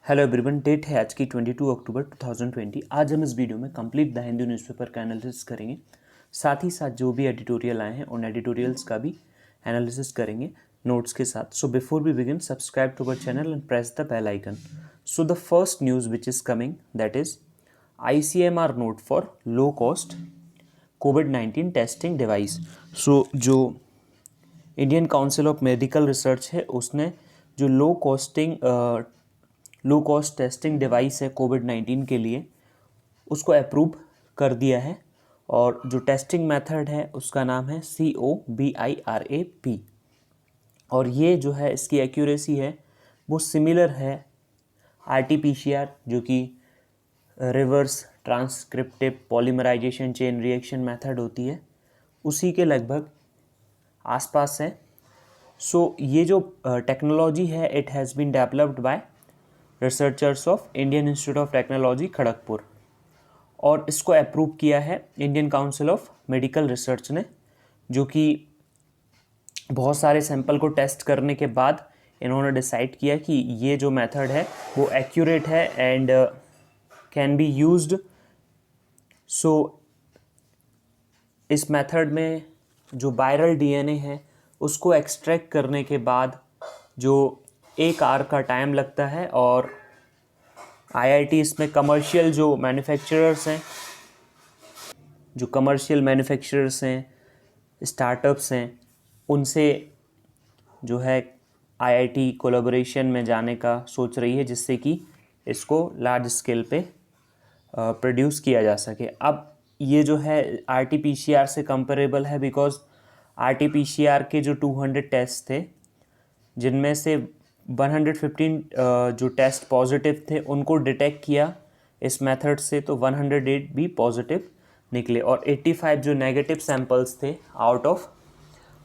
Hello everyone, date है आज की 22 अक्टूबर 2020। आज हम इस वीडियो में कंप्लीट द हिंदू न्यूज़पेपर का एनालिसिस करेंगे। साथ ही साथ जो भी एडिटोरियल आए हैं उन एडिटोरियल्स का भी एनालिसिस करेंगे नोट्स के साथ। So before we begin, subscribe to our channel and press the bell icon. So the first news which is coming, that is ICMR note for low cost कोविड-19 testing device. So जो Indian council of medical research है उसने जो low cost testing device है कोविड-19 के लिए उसको approve कर दिया है। और जो टेस्टिंग मेथड है उसका नाम है COBIRAP। और ये जो है इसकी एक्यूरेसी है वो सिमिलर है RT-PCR, जो कि reverse transcriptive polymerization chain reaction method होती है, उसी के लगभग आसपास है। सो ये जो टेक्नोलॉजी है it has been developed by researchers of Indian Institute of Technology Kharagpur, और इसको अप्रूव किया है Indian council of medical Research ने, जो कि बहुत सारे सैंपल को टेस्ट करने के बाद इन्होंने डिसाइड किया कि ये जो मेथड है वो एक्यूरेट है एंड कैन बी यूज्ड। सो इस मेथड में जो वायरल DNA है उसको एक्सट्रैक्ट करने के बाद जो 1 आवर का टाइम लगता है, और IIT इसमें कमर्शियल जो मैन्युफैक्चरर्स हैं, स्टार्टअप्स हैं, उनसे जो है IIT कोलैबोरेशन में जाने का सोच रही है, जिससे कि इसको लार्ज स्केल पे प्रोड्यूस किया जा सके। अब ये जो है RT-PCR से कंपेरेबल है, बिकॉज RT-PCR के जो 200 टेस्ट थे जिनमें से 115 जो टेस्ट पॉजिटिव थे उनको डिटेक्ट किया इस मेथड से, तो 108 भी पॉजिटिव निकले, और 85 जो नेगेटिव सैंपल्स थे आउट ऑफ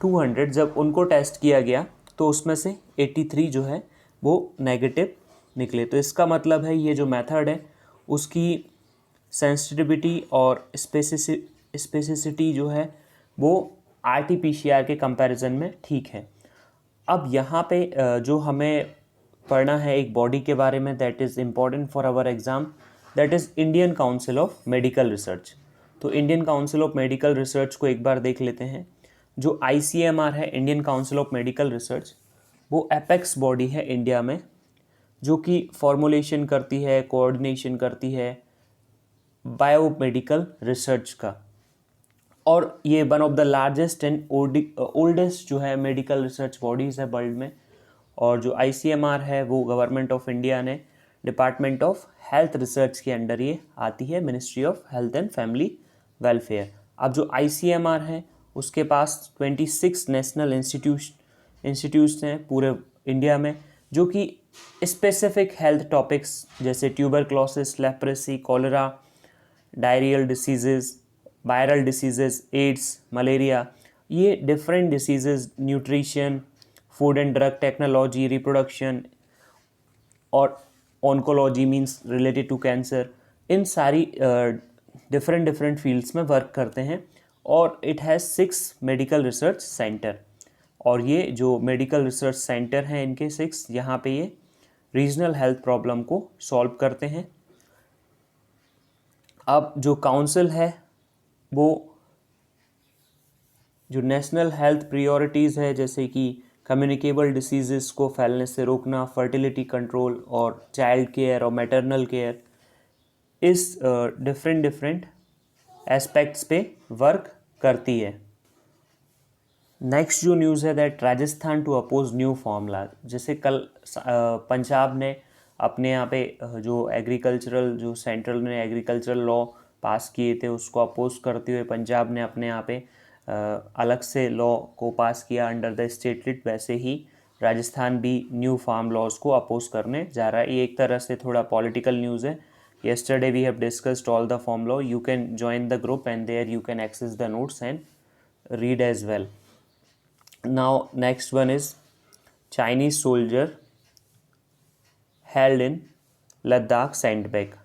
200 जब उनको टेस्ट किया गया तो उसमें से 83 जो है वो नेगेटिव निकले। तो इसका मतलब है ये जो मेथड है उसकी सेंसिटिविटी और स्पेसिसिटी जो है वो RT-PCR के कंपैरिजन में ठीक है। अब यहाँ पे जो हमें पढ़ना है एक बॉडी के बारे में that is important for our exam, that is Indian council of medical research. तो Indian council of medical research को एक बार देख लेते हैं। जो ICMR है, Indian council of medical research, वो एपेक्स बॉडी है इंडिया में, जो कि फॉर्मुलेशन करती है, कोऑर्डिनेशन करती है बायोमेडिकल रिसर्च का। और ये one of the largest and oldest जो है मेडिकल रिसर्च बॉडीज़ है वर्ल्ड में। और जो ICMR है वो गवर्नमेंट ऑफ इंडिया ने डिपार्टमेंट ऑफ हेल्थ रिसर्च के अंडर ये आती है, ministry of health and family welfare. अब जो ICMR है उसके पास 26 नेशनल इंस्टीट्यूट्स हैं पूरे इंडिया में, जो कि स्पेसिफिक हेल्थ टॉपिक्स जैसे tuberculosis, leprosy, cholera, diarrhoeal diseases, viral diseases, AIDS, malaria, ये different diseases, nutrition, food and drug technology, reproduction और oncology means related to cancer, इन सारी डिफरेंट फील्ड्स में वर्क करते हैं। और it has 6 medical research centre, और ये जो मेडिकल रिसर्च सेंटर हैं इनके 6, यहाँ पे ये रीजनल हेल्थ प्रॉब्लम को सॉल्व करते हैं। अब जो काउंसिल है वो जो नेशनल हेल्थ प्रियोरिटीज़ है, जैसे कि कम्युनिकेबल डिसीज़ेस को फैलने से रोकना, फर्टिलिटी कंट्रोल और चाइल्ड केयर और मैटरनल केयर, इस डिफरेंट एस्पेक्ट्स पे वर्क करती है। नेक्स्ट जो न्यूज़ है that Rajasthan to oppose new formula. जैसे कल पंजाब ने अपने यहाँ पे जो एग्रीकल्चरल, जो सेंट्रल ने एग्रीकल्चरल लॉ पास किए थे उसको अपोज करते हुए पंजाब ने अपने यहाँ पे अलग से लॉ को पास किया अंडर द स्टेट लिट। वैसे ही राजस्थान भी न्यू फार्म लॉज को अपोज करने जा रहा है। ये एक तरह से थोड़ा पॉलिटिकल न्यूज़ है। Yesterday we have discussed all the form law. You can join the group and there you can access the notes and read as well. Now next one is Chinese soldier held in Ladakh sent back.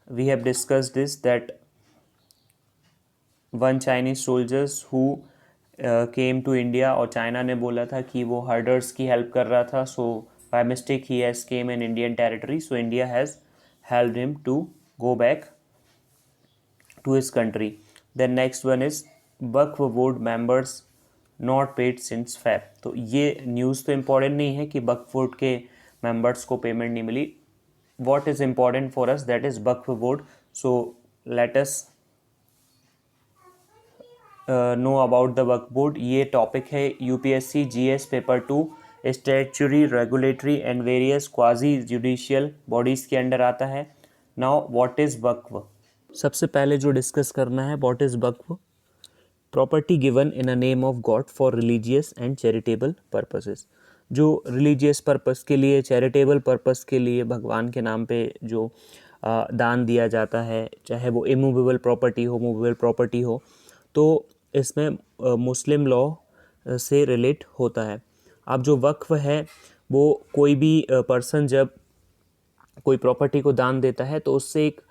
We have discussed this, that one Chinese soldiers who came to India, और China ने बोला था कि वो herders की help कर रहा था, सो by mistake he has came in Indian territory, so India has helped him to go back to his country. Then next one is Waqf board members not paid since Feb. तो ये news तो important नहीं है कि वक्फ board के members को payment नहीं मिली. what is important for us, that is Waqf board. so let us know about the Waqf board. ये टॉपिक है UPSC GS paper 2 statutory regulatory and various quasi judicial bodies के under आता है. Now what is वक्फ. सबसे पहले जो discuss करना है, what is Waqf. Property given in a name of God for religious and charitable purposes. जो रिलीजियस पर्पस के लिए, चैरिटेबल पर्पस के लिए भगवान के नाम पे जो दान दिया जाता है, चाहे वो इमूवेबल प्रॉपर्टी हो, मूवेबल प्रॉपर्टी हो, तो इसमें मुस्लिम लॉ से रिलेट होता है. अब जो वक्फ है वो कोई भी पर्सन जब कोई प्रॉपर्टी को दान देता है तो उससे एक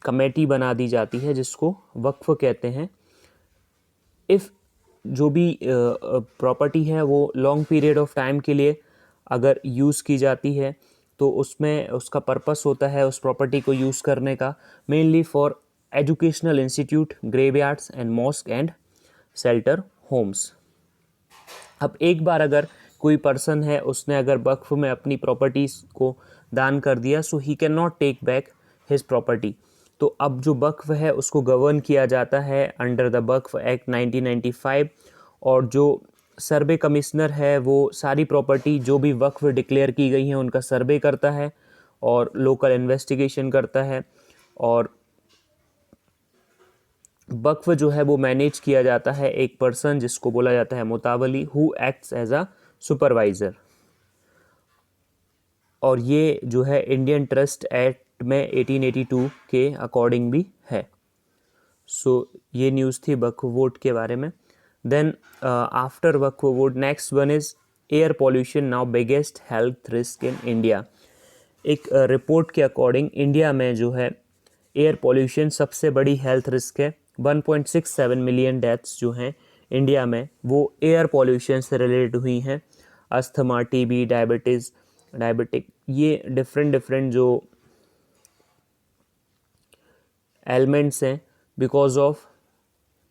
कमेटी बना दी जाती है जिसको वक्फ कहते हैं. इफ़ जो भी प्रॉपर्टी है वो लॉन्ग पीरियड ऑफ टाइम के लिए अगर यूज़ की जाती है तो उसमें उसका पर्पस होता है उस प्रॉपर्टी को यूज़ करने का mainly for educational institute, graveyards and mosque and shelter homes. अब एक बार अगर कोई पर्सन है उसने अगर वक्फ में अपनी प्रॉपर्टीज़ को दान कर दिया, so he can not take back his property. तो अब जो वक्फ है उसको गवर्न किया जाता है अंडर द वक्फ एक्ट 1995. और जो सर्वे कमिश्नर है वो सारी प्रॉपर्टी जो भी वक्फ डिक्लेयर की गई हैं उनका सर्वे करता है और लोकल इन्वेस्टिगेशन करता है. और वक्फ जो है वो मैनेज किया जाता है एक पर्सन जिसको बोला जाता है मुतावली, who acts as a supervisor. और ये जो है इंडियन ट्रस्ट एक्ट में 1882 के अकॉर्डिंग भी है. सो ये न्यूज़ थी वक्फ बोर्ड के बारे में. Then after Waqf board next one is air pollution now biggest health risk in India. एक रिपोर्ट के अकॉर्डिंग इंडिया में जो है एयर पॉल्यूशन सबसे बड़ी हेल्थ रिस्क है. 1.67 मिलियन डेथ्स जो हैं इंडिया में वो एयर पॉल्यूशन से रिलेटेड हुई हैं. अस्थमा, टीबी, डायबिटिक, ये डिफरेंट जो एलिमेंट्स हैं बिकॉज ऑफ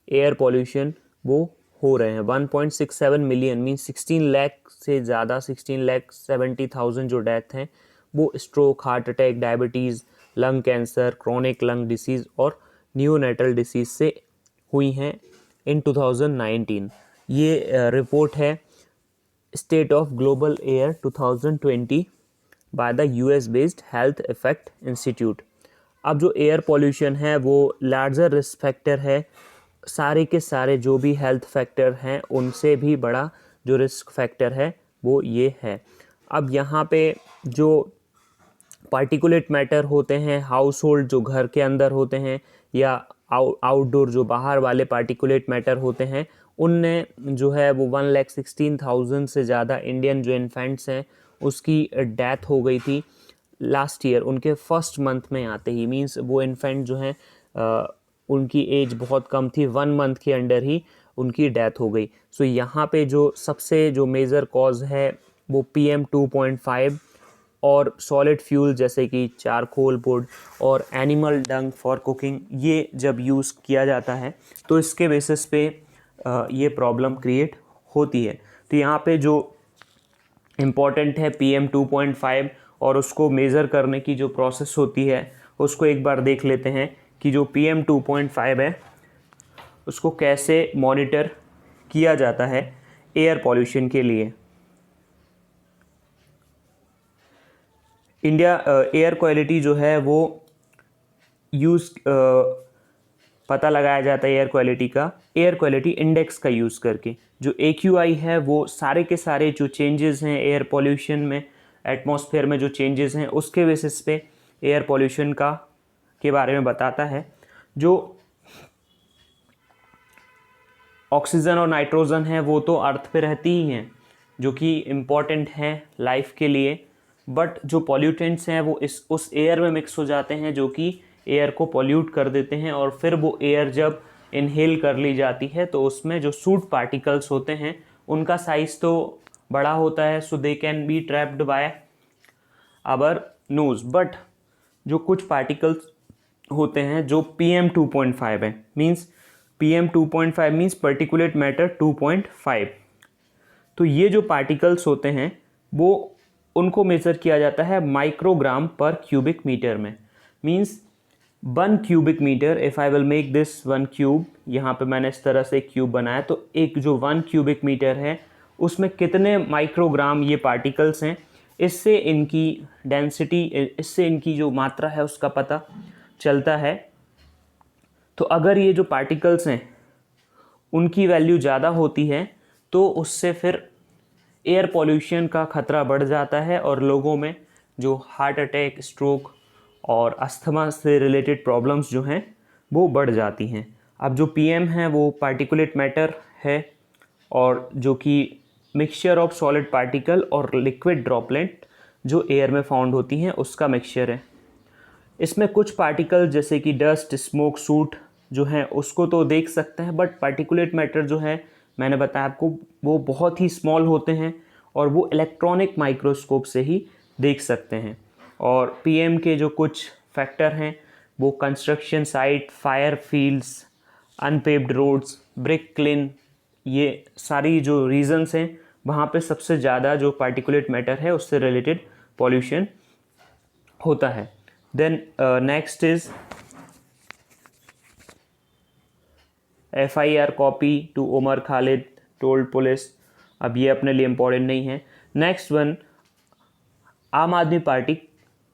एयर पॉल्यूशन वो हो रहे हैं. 1.67 मिलियन मीन्स 16 लाख से ज़्यादा, 16,70,000 जो डेथ हैं वो stroke, heart attack, diabetes, lung cancer, chronic lung disease और न्यूनेटल डिसीज़ से हुई हैं इन 2019. ये रिपोर्ट है state of global air 2020 by the US based health effect institute. अब जो एयर पॉल्यूशन है वो लार्जर रिस्क फैक्टर है. सारे के सारे जो भी हेल्थ फैक्टर हैं उनसे भी बड़ा जो रिस्क फैक्टर है वो ये है. अब यहाँ पे जो पार्टिकुलेट मैटर होते हैं हाउस होल्ड जो घर के अंदर होते हैं या आउटडोर जो बाहर वाले पार्टिकुलेट मैटर होते हैं, उनने जो है वो 1,16,000 से ज़्यादा इंडियन जो इन्फेंट्स हैं उसकी डेथ हो गई थी लास्ट ईयर उनके फर्स्ट मंथ में आते ही. मींस वो इन्फेंट जो हैं उनकी एज बहुत कम थी, 1 मंथ के अंडर ही उनकी डेथ हो गई. सो यहाँ पे जो सबसे जो मेजर कॉज है वो PM 2.5 और सॉलिड फ्यूल जैसे कि चारकोल वुड और एनिमल डंग फॉर कुकिंग, ये जब यूज़ किया जाता है तो इसके बेसिस पे ये प्रॉब्लम क्रिएट होती है. तो यहाँ पे जो इम्पॉर्टेंट है PM 2.5 और उसको मेज़र करने की जो प्रोसेस होती है उसको एक बार देख लेते हैं कि जो PM 2.5 है उसको कैसे मॉनिटर किया जाता है एयर पॉल्यूशन के लिए. इंडिया एयर क्वालिटी जो है वो पता लगाया जाता है एयर क्वालिटी का एयर क्वालिटी इंडेक्स का यूज़ करके. जो AQI है वो सारे के सारे जो चेंजेस हैं एयर पॉल्यूशन में, एटमॉस्फेयर में जो चेंजेस हैं उसके बेसिस पे एयर पॉल्यूशन का के बारे में बताता है. जो ऑक्सीजन और नाइट्रोजन है वो तो अर्थ पे रहती ही हैं जो कि इम्पॉर्टेंट हैं लाइफ के लिए, बट जो पॉल्यूटेंट्स हैं वो उस एयर में मिक्स हो जाते हैं जो कि एयर को पॉल्यूट कर देते हैं. और फिर वो एयर जब इनहेल कर ली जाती है तो उसमें जो सूट पार्टिकल्स होते हैं उनका साइज़ तो बड़ा होता है, so they can be trapped by our nose. But जो कुछ पार्टिकल्स होते हैं जो PM2.5 है, means PM2.5 means particulate matter 2.5, तो ये जो पार्टिकल्स होते हैं वो उनको मेज़र किया जाता है माइक्रोग्राम पर क्यूबिक मीटर में। Means 1 cubic metre, if I will make this 1 cube, यहाँ पे मैंने इस तरह से एक क्यूब बनाया, तो एक जो 1 क्यूबिक मीटर है उसमें कितने माइक्रोग्राम ये पार्टिकल्स हैं, इससे इनकी डेंसिटी, इससे इनकी जो मात्रा है उसका पता चलता है। तो अगर ये जो पार्टिकल्स हैं उनकी वैल्यू ज़्यादा होती है तो उससे फिर एयर पॉल्यूशन का खतरा बढ़ जाता है और लोगों में जो हार्ट अटैक, स्ट्रोक और अस्थमा से रिलेटेड प्रॉब्लम्स जो हैं वो बढ़ जाती हैं। अब जो PM है वो पार्टिकुलेट मैटर है और जो कि मिक्सचर ऑफ सॉलिड पार्टिकल और लिक्विड ड्रॉपलेट जो एयर में फाउंड होती हैं उसका मिक्सचर है। इसमें कुछ पार्टिकल जैसे कि डस्ट, स्मोक, सूट जो हैं उसको तो देख सकते हैं, बट पार्टिकुलेट मैटर जो है मैंने बताया आपको वो बहुत ही स्मॉल होते हैं और वो इलेक्ट्रॉनिक माइक्रोस्कोप से ही देख सकते हैं। और PM के जो कुछ फैक्टर हैं वो construction site, fire fields, unpaved roads, brick kiln, ये सारी जो रीजंस हैं वहाँ पे सबसे ज़्यादा जो पार्टिकुलेट मैटर है उससे रिलेटेड पॉल्यूशन होता है। Then next is FIR copy to Umar Khalid told police. अब ये अपने लिए इम्पोर्टेंट नहीं है। नेक्स्ट वन, आम आदमी party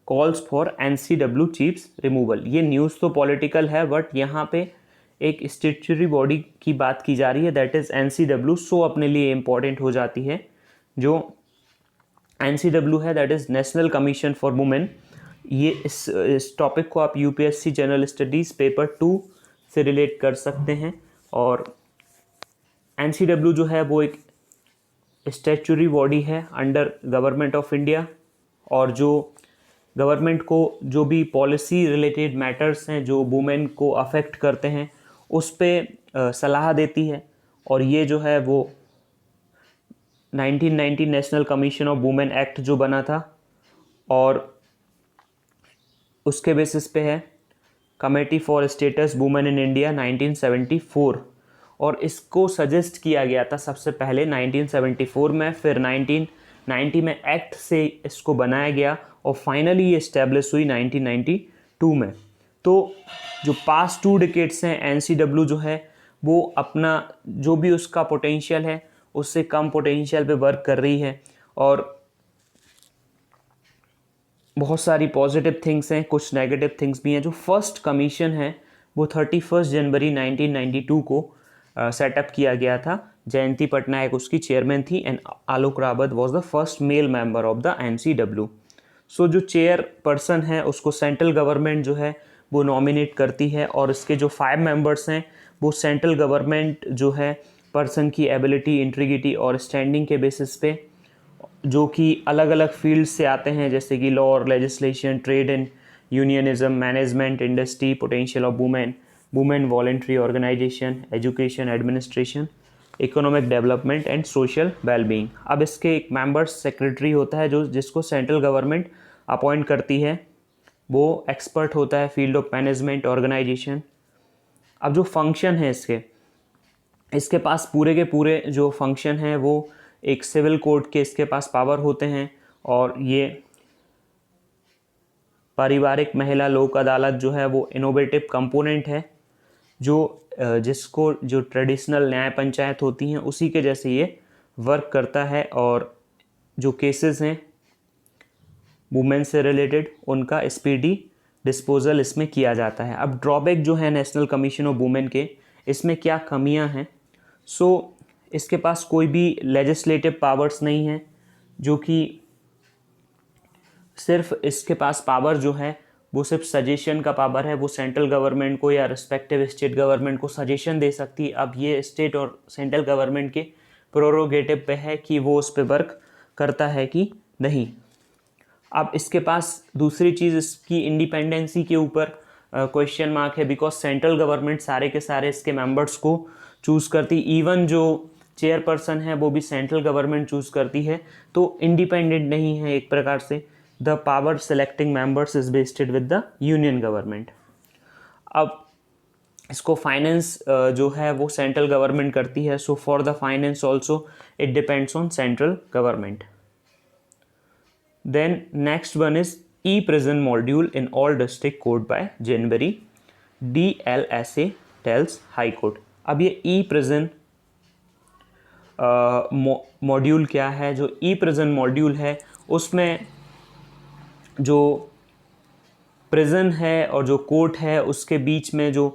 calls for NCW chiefs removal. ये न्यूज़ तो पॉलिटिकल है बट यहाँ पे एक स्टैट्यूटरी बॉडी की बात की जा रही है, दैट इज़ NCW, सो अपने लिए इम्पोर्टेंट हो जाती है। जो NCW है that is national commission for women. ये इस टॉपिक को आप UPSC जनरल स्टडीज़ पेपर 2 से रिलेट कर सकते हैं। और NCW जो है वो एक स्टैट्यूटरी बॉडी है अंडर गवर्नमेंट ऑफ इंडिया और जो गवर्नमेंट को जो भी पॉलिसी रिलेटेड मैटर्स हैं जो वुमेन को अफेक्ट करते हैं उस पर सलाह देती है। और ये जो है वो 1990 national commission of women act जो बना था और उसके बेसिस पे है committee for status women in India 1974, और इसको सजेस्ट किया गया था सबसे पहले 1974 में, फिर 1990 में एक्ट से इसको बनाया गया और फाइनली ये इस्टेब्लिश हुई 1992 में। तो जो पास्ट 2 डिकेड्स हैं NCW जो है वो अपना जो भी उसका पोटेंशियल है उससे कम पोटेंशियल पे वर्क कर रही है। और बहुत सारी पॉजिटिव थिंग्स हैं, कुछ नेगेटिव थिंग्स भी हैं। जो फर्स्ट कमीशन है वो 31 जनवरी 1992 को सेटअप किया गया था। जयंती पटनायक उसकी चेयरमैन थी and Alok Rawat was the first male member of the NCW। सो जो चेयर पर्सन है उसको सेंट्रल गवर्नमेंट जो है वो नॉमिनेट करती है और इसके जो 5 मेंबर्स हैं वो सेंट्रल गवर्नमेंट जो है पर्सन की एबिलिटी, इंटीग्रिटी और स्टैंडिंग के बेसिस पे जो कि अलग अलग फील्ड से आते हैं जैसे कि लॉ और legislation, trade and unionism, management, industry, potential of women, women voluntary organisation, education, administration, economic development and social wellbeing. अब इसके एक मेंबर्स सेक्रेटरी होता है जो जिसको सेंट्रल गवर्नमेंट अपॉइंट करती है, वो एक्सपर्ट होता है फील्ड ऑफ मैनेजमेंट, ऑर्गेनाइजेशन। अब जो फंक्शन है इसके पास पूरे के पूरे जो फंक्शन हैं वो एक सिविल कोर्ट के इसके पास पावर होते हैं और ये पारिवारिक महिला लोक अदालत जो है वो इनोवेटिव कंपोनेंट है जो जिसको जो ट्रेडिशनल न्याय पंचायत होती हैं उसी के जैसे ये वर्क करता है और जो केसेस हैं वुमेन से रिलेटेड उनका स्पीडी डिस्पोजल इसमें किया जाता है। अब ड्रॉबैक जो है नेशनल कमीशन ऑफ वुमेन के, इसमें क्या कमियां हैं? सो इसके पास कोई भी लेजिस्लेटिव पावर्स नहीं है, जो कि सिर्फ इसके पास पावर जो है वो सिर्फ सजेशन का पावर है। वो सेंट्रल गवर्नमेंट को या रिस्पेक्टिव स्टेट गवर्नमेंट को सजेशन दे सकती है। अब ये स्टेट और सेंट्रल गवर्नमेंट के प्रोरोगेटिव पे है कि वो उस पर वर्क करता है कि नहीं। अब इसके पास दूसरी चीज़ इसकी इंडिपेंडेंसी के ऊपर क्वेश्चन मार्क है, बिकॉज सेंट्रल गवर्नमेंट सारे के सारे इसके मेंबर्स को चूज़ करती। इवन जो चेयरपर्सन है वो भी सेंट्रल गवर्नमेंट चूज़ करती है, तो इंडिपेंडेंट नहीं है एक प्रकार से। The power selecting members is wasted with the union government. अब इसको फाइनेंस जो है वो सेंट्रल गवर्नमेंट करती है, so for the finance also it depends on central government. Then next one is e prison module in all district court by January, DLSA tells high court. अब ये ई prison module क्या है? जो e prison module है उसमें जो prison है और जो कोर्ट है उसके बीच में जो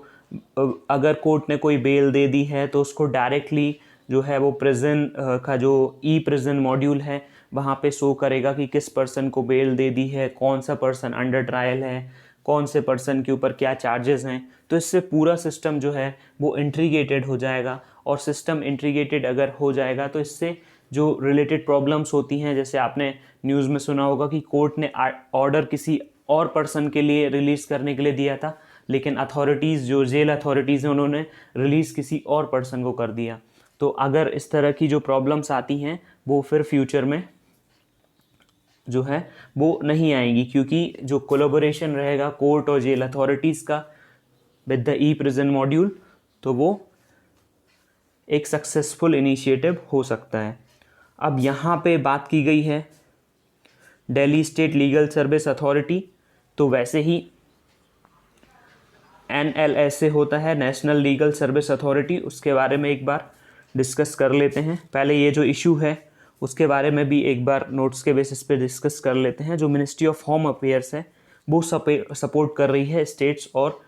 अगर कोर्ट ने कोई बेल दे दी है तो उसको डायरेक्टली जो है वो प्रिजन का जो ई प्रिजन मॉड्यूल है वहाँ पे शो करेगा कि किस पर्सन को बेल दे दी है, कौन सा पर्सन अंडर ट्रायल है, कौन से पर्सन के ऊपर क्या चार्जेस हैं। तो इससे पूरा सिस्टम जो है वो इंट्रीगेटेड हो जाएगा, और सिस्टम इंट्रीगेटेड अगर हो जाएगा तो इससे जो रिलेटेड प्रॉब्लम्स होती हैं, जैसे आपने न्यूज़ में सुना होगा कि कोर्ट ने ऑर्डर किसी और पर्सन के लिए रिलीज़ करने के लिए दिया था, लेकिन अथॉरिटीज़ जो जेल अथॉरिटीज़ हैं उन्होंने रिलीज़ किसी और पर्सन को कर दिया। तो अगर इस तरह की जो प्रॉब्लम्स आती हैं वो फिर फ्यूचर में जो है वो नहीं आएंगी, क्योंकि जो कोलैबोरेशन रहेगा कोर्ट और जेल अथॉरिटीज़ का with the E prison module, तो वो एक सक्सेसफुल इनिशिएटिव हो सकता है। अब यहाँ पे बात की गई है Delhi state legal service authority, तो वैसे ही NLSA होता है, नेशनल लीगल सर्विस अथॉरिटी, उसके बारे में एक बार डिस्कस कर लेते हैं। पहले ये जो इशू है उसके बारे में भी एक बार नोट्स के बेसिस पे डिस्कस कर लेते हैं। जो मिनिस्ट्री ऑफ होम अफेयर्स है वो सपोर्ट कर रही है स्टेट्स और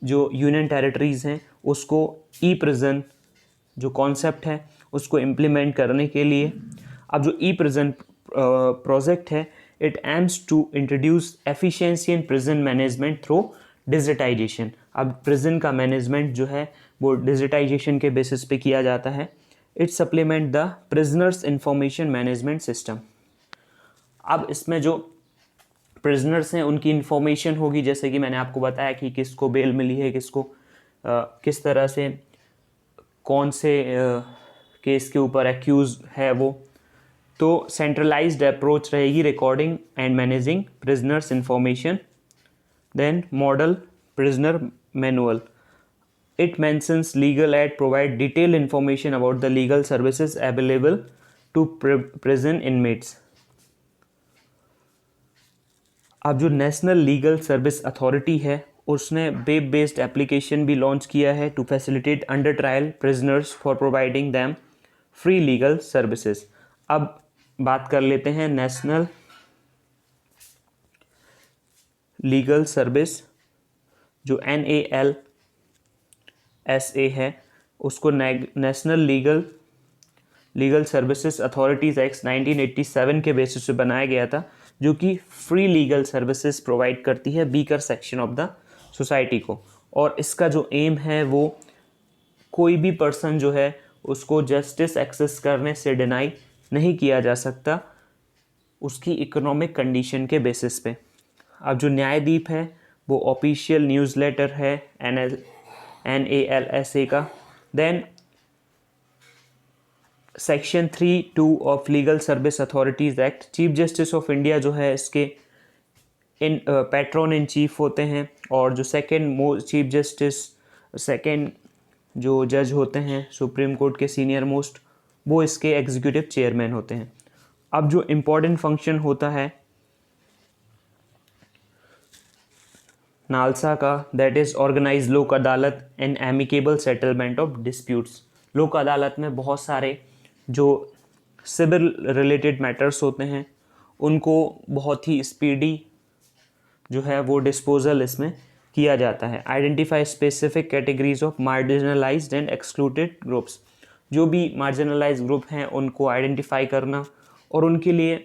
जो यूनियन टेरिटरीज़ हैं उसको ई प्रिजन जो कॉन्सेप्ट है उसको इम्प्लीमेंट करने के लिए। अब जो ई प्रिजन प्रोजेक्ट है it aims to introduce efficiency in prison management through digitisation. अब प्रिजन का मैनेजमेंट जो है वो डिजिटाइजेशन के बेसिस पे किया जाता है। It supplement the prisoners information management system. अब इसमें जो प्रिजनर्स हैं उनकी इंफॉर्मेशन होगी, जैसे कि मैंने आपको बताया कि किसको बेल मिली है, किसको किस तरह से कौन से केस के ऊपर एक्यूज है वो। तो सेंट्रलाइज्ड अप्रोच रहेगी recording and managing prisoners information. Then model prisoner manual, it mentions legal aid provide detailed information about the legal services available to prison inmates। अब जो नेशनल लीगल सर्विस अथॉरिटी है उसने web based application भी launch किया है to facilitate under trial prisoners for providing them free legal services. अब बात कर लेते हैं नेशनल लीगल सर्विस जो NALSA है उसको national legal services authorities act 1987 के बेसिस पे बनाया गया था, जो कि फ्री लीगल सर्विसेज प्रोवाइड करती है weaker section of the society को। और इसका जो एम है वो कोई भी पर्सन जो है उसको जस्टिस एक्सेस करने से डिनाई नहीं किया जा सकता उसकी इकोनॉमिक कंडीशन के बेसिस पे। अब जो न्यायदीप है वो ऑफिशियल न्यूज़लेटर है NALSA का। Then section 3(2) of legal service authorities act, chief justice of India जो है इसके पैट्रन इन चीफ होते हैं, और जो सेकंड चीफ जस्टिस सेकंड जो जज होते हैं सुप्रीम कोर्ट के सीनियर मोस्ट वो इसके एग्जीक्यूटिव चेयरमैन होते हैं। अब जो इम्पोर्टेंट फंक्शन होता है नालसा का, दैट इज़ ऑर्गेनाइज लोक अदालत and amicable settlement of disputes. लोक अदालत में बहुत सारे जो सिविल रिलेटेड मैटर्स होते हैं उनको बहुत ही स्पीडी जो है वो डिस्पोजल इसमें किया जाता है। Identify specific categories of marginalised and excluded groups, जो भी मार्जिनलाइज्ड ग्रुप हैं उनको आइडेंटिफाई करना और उनके लिए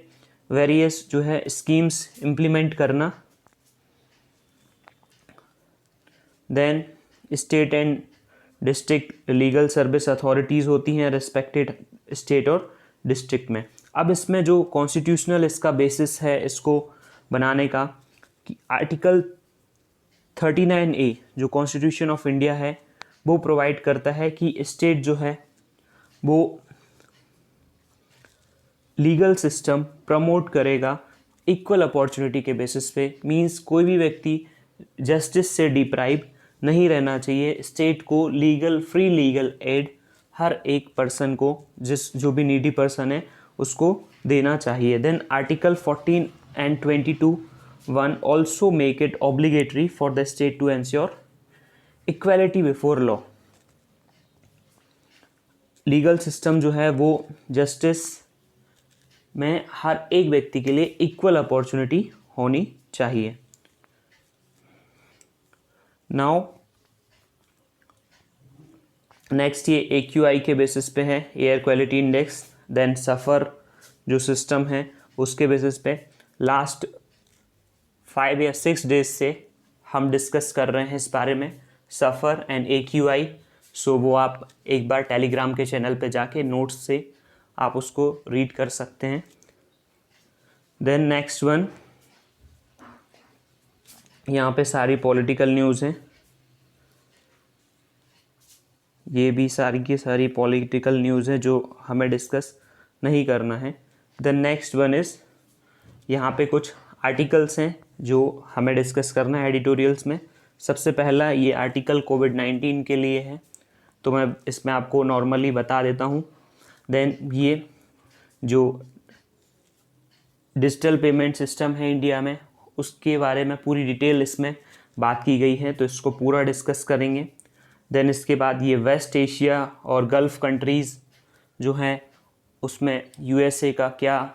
वेरियस जो है स्कीम्स इम्प्लीमेंट करना। Then state and district legal service authorities होती हैं रिस्पेक्टेड स्टेट और डिस्ट्रिक्ट में। अब इसमें जो कॉन्स्टिट्यूशनल इसका बेसिस है इसको बनाने का कि आर्टिकल 39A जो कॉन्स्टिट्यूशन ऑफ इंडिया है वो प्रोवाइड करता है कि स्टेट जो है वो लीगल सिस्टम प्रमोट करेगा इक्वल अपॉर्चुनिटी के बेसिस पे, मींस कोई भी व्यक्ति जस्टिस से डिप्राइव नहीं रहना चाहिए। स्टेट को फ्री लीगल एड हर एक पर्सन को, जो भी नीडी पर्सन है उसको देना चाहिए। Then article 14 and 22(1) also make it obligatory for the state to ensure equality before law. Legal system जो है वो जस्टिस में हर एक व्यक्ति के लिए इक्वल अपॉर्चुनिटी होनी चाहिए। नाउ नेक्स्ट ये AQI के बेसिस पे है, एयर क्वालिटी इंडेक्स। देन सफ़र जो सिस्टम है उसके बेसिस पे लास्ट 5 या 6 डेज से हम डिस्कस कर रहे हैं इस बारे में, सफ़र एंड AQI। सो वो आप एक बार टेलीग्राम के चैनल पे जाके नोट्स से आप उसको रीड कर सकते हैं। देन नेक्स्ट वन, यहाँ पे सारी पॉलिटिकल न्यूज़ हैं, ये भी सारी की सारी पॉलिटिकल न्यूज़ है जो हमें डिस्कस नहीं करना है। देन नेक्स्ट वन इज़, यहाँ पे कुछ आर्टिकल्स हैं जो हमें डिस्कस करना है एडिटोरियल्स में। सबसे पहला ये आर्टिकल कोविड-19 के लिए है, तो मैं इसमें आपको नॉर्मली बता देता हूँ। देन ये जो डिजिटल पेमेंट सिस्टम है इंडिया में, उसके बारे में पूरी डिटेल इसमें बात की गई है, तो इसको पूरा डिस्कस करेंगे। देन इसके बाद ये वेस्ट एशिया और गल्फ़ कंट्रीज़ जो हैं उसमें USA का क्या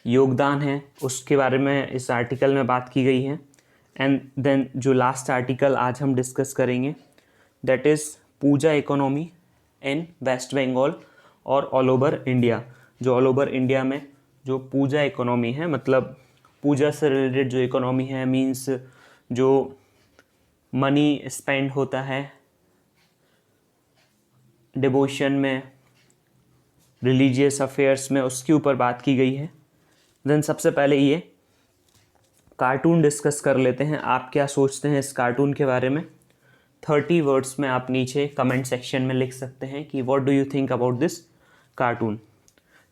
योगदान है उसके बारे में इस आर्टिकल में बात की गई है। एंड देन जो लास्ट आर्टिकल आज हम डिस्कस करेंगे that is puja economy in West Bengal और ऑल ओवर इंडिया। जो ऑल ओवर इंडिया में जो पूजा इकोनॉमी है, मतलब पूजा से रिलेटेड जो इकोनॉमी है, मींस जो मनी स्पेंड होता है डिवोशन में, रिलीजियस अफेयर्स में, उसके ऊपर बात की गई है। देन सबसे पहले ये कार्टून डिस्कस कर लेते हैं। आप क्या सोचते हैं इस कार्टून के बारे में? 30 वर्ड्स में आप नीचे कमेंट सेक्शन में लिख सकते हैं कि what do you think about this cartoon.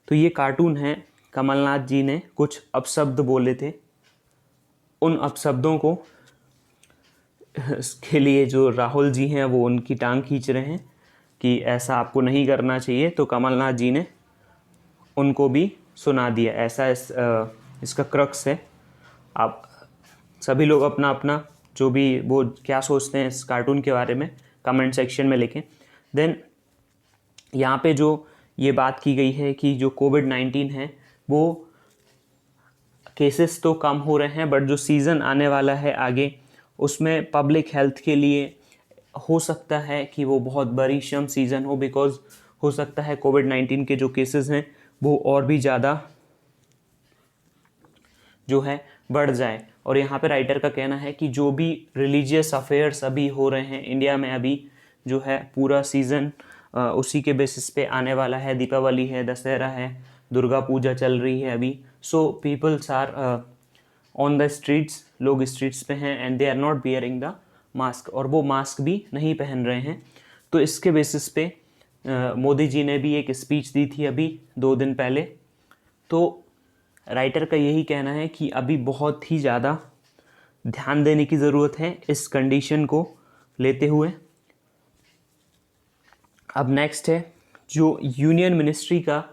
तो ये कार्टून है, कमलनाथ जी ने कुछ अपशब्द बोले थे, उन अपशब्दों को इसके लिए जो राहुल जी हैं वो उनकी टांग खींच रहे हैं कि ऐसा आपको नहीं करना चाहिए, तो कमलनाथ जी ने उनको भी सुना दिया। ऐसा इसका क्रक्स है। आप सभी लोग अपना अपना जो भी वो क्या सोचते हैं इस कार्टून के बारे में कमेंट सेक्शन में लिखें। देन यहाँ पे जो ये बात की गई है कि जो कोविड-19 है वो केसेस तो कम हो रहे हैं, बट जो सीज़न आने वाला है आगे उसमें पब्लिक हेल्थ के लिए हो सकता है कि वो बहुत बरीशम सीज़न हो, बिकॉज़ हो सकता है कोविड-19 के जो केसेस हैं वो और भी ज़्यादा जो है बढ़ जाए। और यहाँ पे राइटर का कहना है कि जो भी रिलीजियस अफेयर्स अभी हो रहे हैं इंडिया में, अभी जो है पूरा सीज़न उसी के बेसिस पे आने वाला है। दीपावली है, दशहरा है, दुर्गा पूजा चल रही है अभी। So peoples are on the streets, लोग स्ट्रीट्स पे हैं and they are not bearing the mask, और वो मास्क भी नहीं पहन रहे हैं। तो इसके बेसिस पे मोदी जी ने भी एक स्पीच दी थी अभी 2 दिन पहले। तो राइटर का यही कहना है कि अभी बहुत ही ज़्यादा ध्यान देने की ज़रूरत है इस कंडीशन को लेते हुए। अब नेक्स्ट है जो यूनियन मिनिस्ट्री का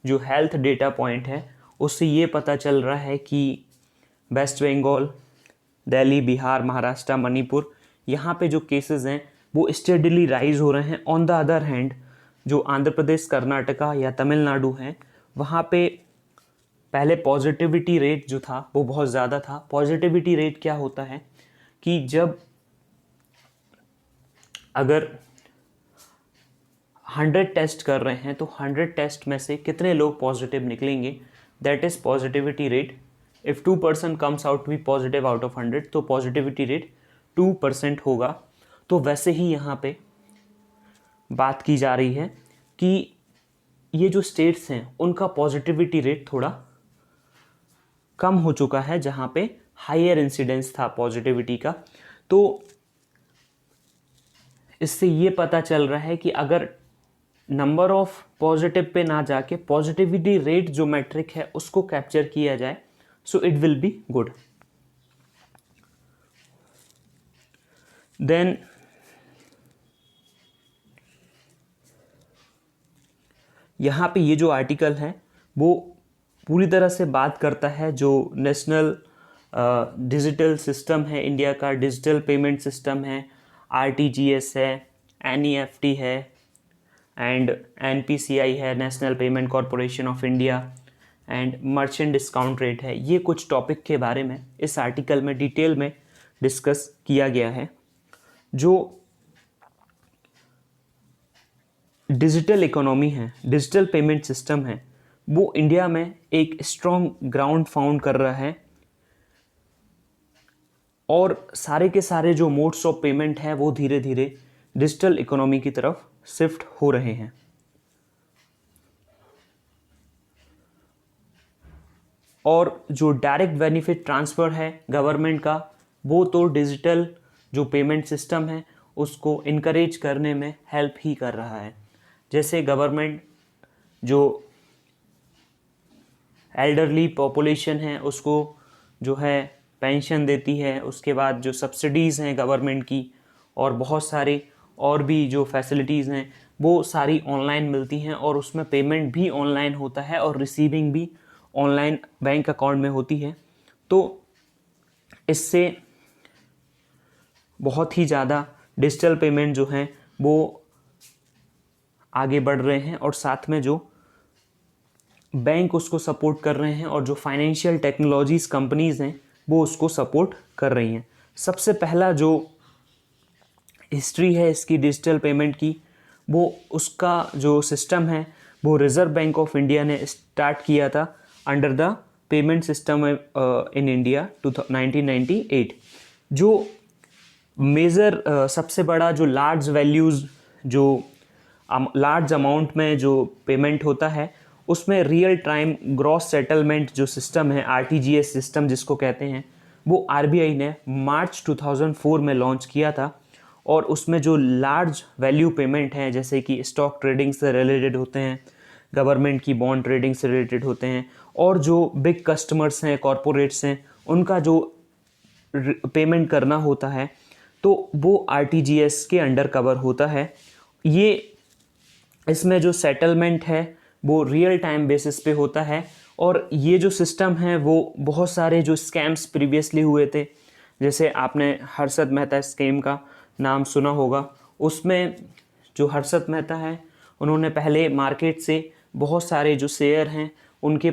जो हेल्थ डेटा पॉइंट है, उससे ये पता चल रहा है कि वेस्ट बंगाल, दिल्ली, बिहार, महाराष्ट्र, मणिपुर, यहाँ पे जो केसेस हैं वो स्टेडीली राइज हो रहे हैं। ऑन द अदर हैंड जो आंध्र प्रदेश, कर्नाटका या तमिलनाडु हैं, वहाँ पे पहले पॉजिटिविटी रेट जो था वो बहुत ज़्यादा था। पॉजिटिविटी रेट क्या होता है कि जब अगर 100 टेस्ट कर रहे हैं तो 100 टेस्ट में से कितने लोग पॉजिटिव निकलेंगे, that is positivity rate. If 2% comes out to be positive out of 100, तो पॉजिटिविटी रेट 2% होगा। तो वैसे ही यहाँ पे बात की जा रही है कि ये जो स्टेट्स हैं उनका पॉजिटिविटी रेट थोड़ा कम हो चुका है, जहाँ पे हायर इंसिडेंस था पॉजिटिविटी का। तो इससे ये पता चल रहा है कि अगर नंबर ऑफ पॉजिटिव पे ना जाके पॉजिटिविटी रेट जो मैट्रिक है उसको कैप्चर किया जाए, so it will be good. Then यहाँ पे ये जो आर्टिकल है वो पूरी तरह से बात करता है जो नेशनल डिजिटल सिस्टम है, इंडिया का डिजिटल पेमेंट सिस्टम है, आरटीजीएस है, एनईएफटी है एंड एनपीसीआई है, national payment corporation of India, and merchant discount rate है। ये कुछ टॉपिक के बारे में इस आर्टिकल में डिटेल में डिस्कस किया गया है। जो डिजिटल इकोनॉमी है, डिजिटल पेमेंट सिस्टम है, वो इंडिया में एक स्ट्रॉन्ग ग्राउंड फाउंड कर रहा है और सारे के सारे जो मोड्स ऑफ पेमेंट हैं वो धीरे धीरे डिजिटल इकोनॉमी की तरफ शिफ्ट हो रहे हैं। और जो डायरेक्ट बेनिफिट ट्रांसफ़र है गवर्नमेंट का, वो तो डिजिटल जो पेमेंट सिस्टम है उसको इनकरेज करने में हेल्प ही कर रहा है। जैसे गवर्नमेंट जो एल्डरली पॉपुलेशन है उसको जो है पेंशन देती है, उसके बाद जो सब्सिडीज़ हैं गवर्नमेंट की और बहुत सारे और भी जो फैसिलिटीज़ हैं वो सारी ऑनलाइन मिलती हैं और उसमें पेमेंट भी ऑनलाइन होता है और रिसीविंग भी ऑनलाइन बैंक अकाउंट में होती है। तो इससे बहुत ही ज़्यादा डिजिटल पेमेंट जो हैं वो आगे बढ़ रहे हैं और साथ में जो बैंक उसको सपोर्ट कर रहे हैं और जो फाइनेंशियल टेक्नोलॉजीज़ कंपनीज़ हैं वो उसको सपोर्ट कर रही हैं। सबसे पहला जो हिस्ट्री है इसकी डिजिटल पेमेंट की, वो उसका जो सिस्टम है वो रिज़र्व बैंक ऑफ इंडिया ने स्टार्ट किया था under the payment system in India 1998। जो मेजर सबसे बड़ा जो लार्ज वैल्यूज़ जो लार्ज अमाउंट में जो पेमेंट होता है उसमें रियल टाइम ग्रॉस सेटलमेंट जो सिस्टम है, आरटीजीएस सिस्टम जिसको कहते हैं, वो आरबीआई ने मार्च 2004 में लॉन्च किया था। और उसमें जो लार्ज वैल्यू पेमेंट हैं जैसे कि स्टॉक ट्रेडिंग से रिलेटेड होते हैं, गवर्नमेंट की बॉन्ड ट्रेडिंग से रिलेटेड होते हैं और जो बिग कस्टमर्स हैं, कॉरपोरेट्स हैं, उनका जो पेमेंट करना होता है तो वो आरटीजीएस के अंडर कवर होता है। ये इसमें जो सेटलमेंट है वो रियल टाइम बेसिस पे होता है और ये जो सिस्टम है वो बहुत सारे जो स्कैम्स प्रीवियसली हुए थे, जैसे आपने हर्षद मेहता स्कीम का नाम सुना होगा, उसमें जो हर्षद मेहता है उन्होंने पहले मार्केट से बहुत सारे जो शेयर हैं उनके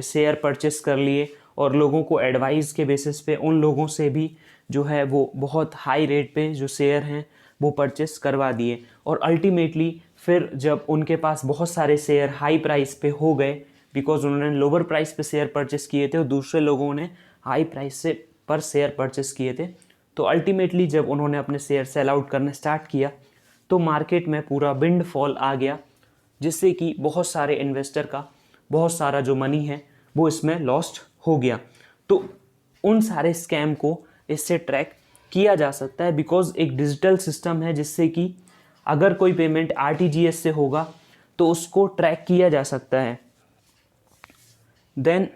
शेयर परचेस कर लिए और लोगों को एडवाइस के बेसिस पे उन लोगों से भी जो है वो बहुत हाई रेट पे जो शेयर हैं वो परचेस करवा दिए और अल्टीमेटली फिर जब उनके पास बहुत सारे शेयर हाई प्राइस पे हो गए बिकॉज उन्होंने लोअर प्राइस पे शेयर परचेस किए थे और दूसरे लोगों ने हाई प्राइस से पर शेयर परचेस किए थे, तो अल्टीमेटली जब उन्होंने अपने शेयर सेल आउट करना स्टार्ट किया तो मार्केट में पूरा विंड फॉल आ गया, जिससे कि बहुत सारे इन्वेस्टर का बहुत सारा जो मनी है वो इसमें लॉस्ट हो गया। तो उन सारे स्कैम को इससे ट्रैक किया जा सकता है बिकॉज एक डिजिटल सिस्टम है जिससे कि अगर कोई पेमेंट आरटीजीएस से होगा तो उसको ट्रैक किया जा सकता है। देन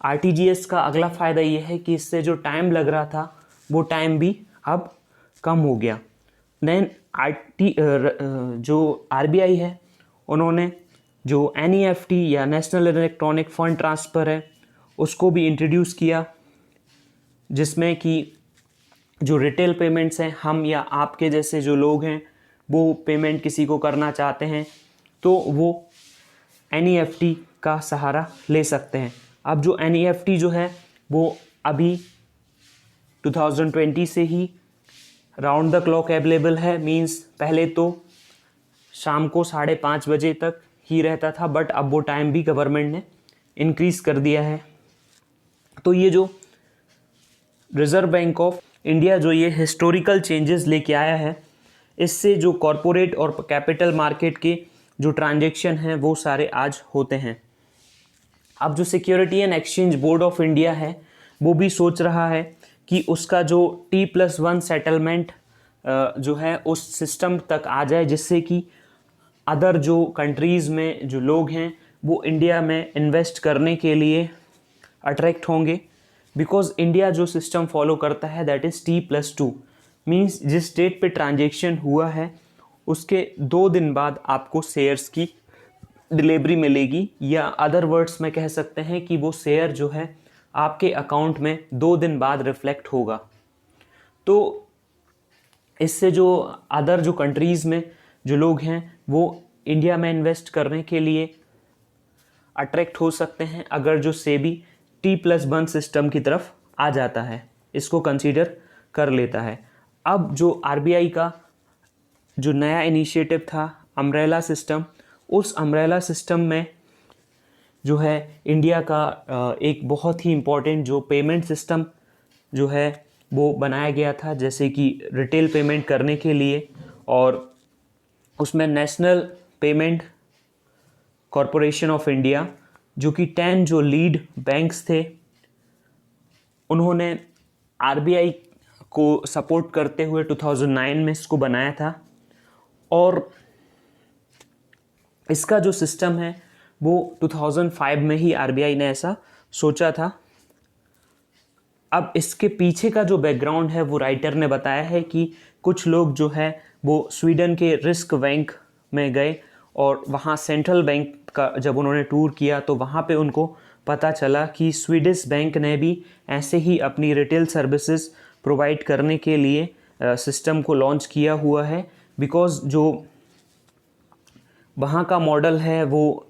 आरटीजीएस का अगला फ़ायदा ये है कि इससे जो टाइम लग रहा था वो टाइम भी अब कम हो गया। देन जो आरबीआई है उन्होंने जो एनईएफटी या नेशनल इलेक्ट्रॉनिक फ़ंड ट्रांसफ़र है उसको भी इंट्रोड्यूस किया, जिसमें कि जो रिटेल पेमेंट्स हैं, हम या आपके जैसे जो लोग हैं वो पेमेंट किसी को करना चाहते हैं तो वो एनईएफटी का सहारा ले सकते हैं। अब जो एनईएफटी जो है वो अभी 2020 से ही राउंड द क्लॉक अवेलेबल है, मींस पहले तो शाम को 5:30 बजे तक ही रहता था बट अब वो टाइम भी गवर्नमेंट ने इंक्रीज़ कर दिया है। तो ये जो रिज़र्व बैंक ऑफ इंडिया जो ये हिस्टोरिकल चेंजेस लेके आया है, इससे जो कॉरपोरेट और कैपिटल मार्केट के जो ट्रांजैक्शन हैं वो सारे आज होते हैं। अब जो security and exchange board of India है वो भी सोच रहा है कि उसका जो T+1 सेटलमेंट जो है उस सिस्टम तक आ जाए, जिससे कि अदर जो कंट्रीज़ में जो लोग हैं वो इंडिया में इन्वेस्ट करने के लिए अट्रैक्ट होंगे, बिकॉज इंडिया जो सिस्टम फॉलो करता है दैट इज़ T+2, मीन्स जिस डेट पे ट्रांजेक्शन हुआ है उसके 2 दिन बाद आपको शेयर्स की डिलीवरी मिलेगी, या अदर वर्ड्स में कह सकते हैं कि वो शेयर जो है आपके अकाउंट में 2 दिन बाद रिफ्लेक्ट होगा। तो इससे जो अदर जो कंट्रीज़ में जो लोग हैं वो इंडिया में इन्वेस्ट करने के लिए अट्रैक्ट हो सकते हैं अगर जो सेबी T+1 सिस्टम की तरफ आ जाता है, इसको कंसीडर कर लेता है। अब जो आरबीआई का जो नया इनिशिएटिव था अम्ब्रेला सिस्टम, उस अम्ब्रेला सिस्टम में जो है इंडिया का एक बहुत ही इम्पोर्टेंट जो पेमेंट सिस्टम जो है वो बनाया गया था, जैसे कि रिटेल पेमेंट करने के लिए, और उसमें national payment corporation of India जो कि 10 जो लीड बैंक्स थे उन्होंने आरबीआई को सपोर्ट करते हुए 2009 में इसको बनाया था। और इसका जो सिस्टम है वो 2005 में ही आरबीआई ने ऐसा सोचा था। अब इसके पीछे का जो बैकग्राउंड है वो राइटर ने बताया है कि कुछ लोग जो है वो स्वीडन के रिस्क बैंक में गए और वहाँ सेंट्रल बैंक का जब उन्होंने टूर किया तो वहाँ पे उनको पता चला कि स्वीडिश बैंक ने भी ऐसे ही अपनी रिटेल सर्विसेज प्रोवाइड करने के लिए सिस्टम को लॉन्च किया हुआ है, बिकॉज़ जो वहाँ का मॉडल है वो